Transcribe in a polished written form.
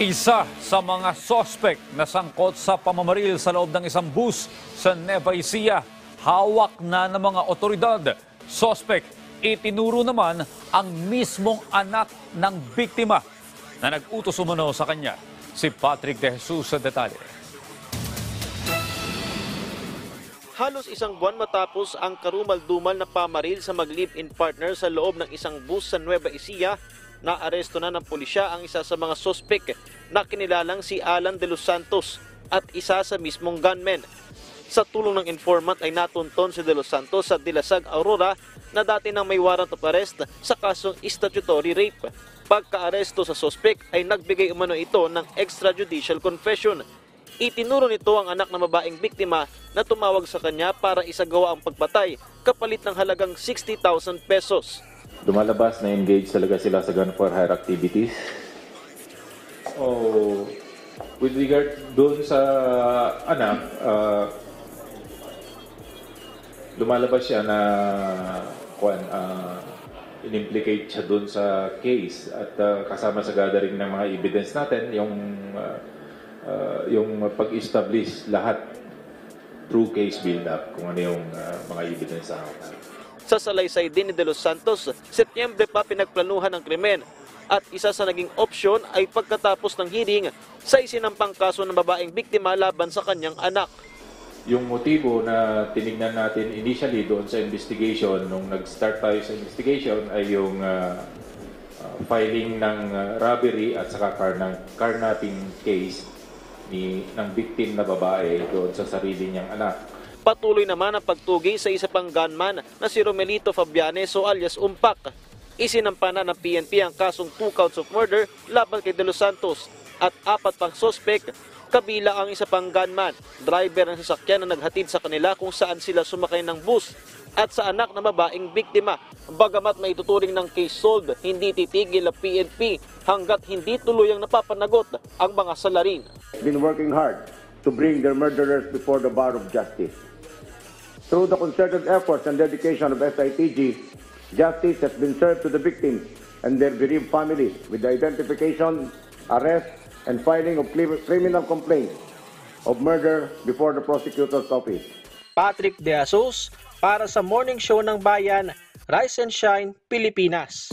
Isa sa mga sospek na sangkot sa pamamaril sa loob ng isang bus sa Nueva Ecija, hawak na ng mga otoridad. Sospek, itinuro naman ang mismong anak ng biktima na nag-utos umano sa kanya. Si Patrick De Jesus sa detalye. Halos isang buwan matapos ang karumal-dumal na pamaril sa mag-live-in partner sa loob ng isang bus sa Nueva Ecija, naaresto na ng pulisya ang isa sa mga sospek na kinilalang si Alan de los Santos at isa sa mismong gunman. Sa tulong ng informant ay natunton si de los Santos sa Dilasag, Aurora na dati nang may warrant of arrest sa kasong statutory rape. Pagka-aresto sa sospek ay nagbigay umano ito ng extrajudicial confession. Itinuro nito ang anak ng babaeng biktima na tumawag sa kanya para isagawa ang pagpatay kapalit ng halagang 60,000 pesos. Lumalabas na engage talaga sila sa gun for hire activities. With regard doon sa anak, lumalabas siya na in-implicate siya doon sa case at kasama sa gathering ng mga evidence natin yung pag-establish lahat through case build-up kung ano yung mga evidence sa hawak. Sa salaysay din ni de los Santos, Setyembre pa pinagplanuhan ang krimen at isa sa naging opsyon ay pagkatapos ng hearing sa isinampang kaso ng babaeng biktima laban sa kanyang anak. Yung motibo na tinignan natin initially doon sa investigation, nung nag-start tayo sa investigation, ay yung filing ng robbery at saka carnapping case ng victim na babae doon sa sarili niyang anak. Patuloy naman ang pagtugi sa isa pang gunman na si Romelito Fabianes o alias Umpak. Isinampa na ng PNP ang kasong 2 counts of murder laban kay de los Santos at 4 pang sospek, kabila ang isa pang gunman, driver ng sasakyan na naghatid sa kanila kung saan sila sumakay ng bus, at sa anak na babaeng biktima. Bagamat may tuturing ng case solved, hindi titigil ang PNP hanggat hindi tuluyang napapanagot ang mga salarin. Been working hard to bring their murderers before the bar of justice. Through the concerted efforts and dedication of SITG, justice has been served to the victims and their bereaved families with the identification, arrest, and filing of criminal complaints of murder before the prosecutor's office. Patrick De Jesus para sa Morning Show ng Bayan, Rise and Shine, Pilipinas.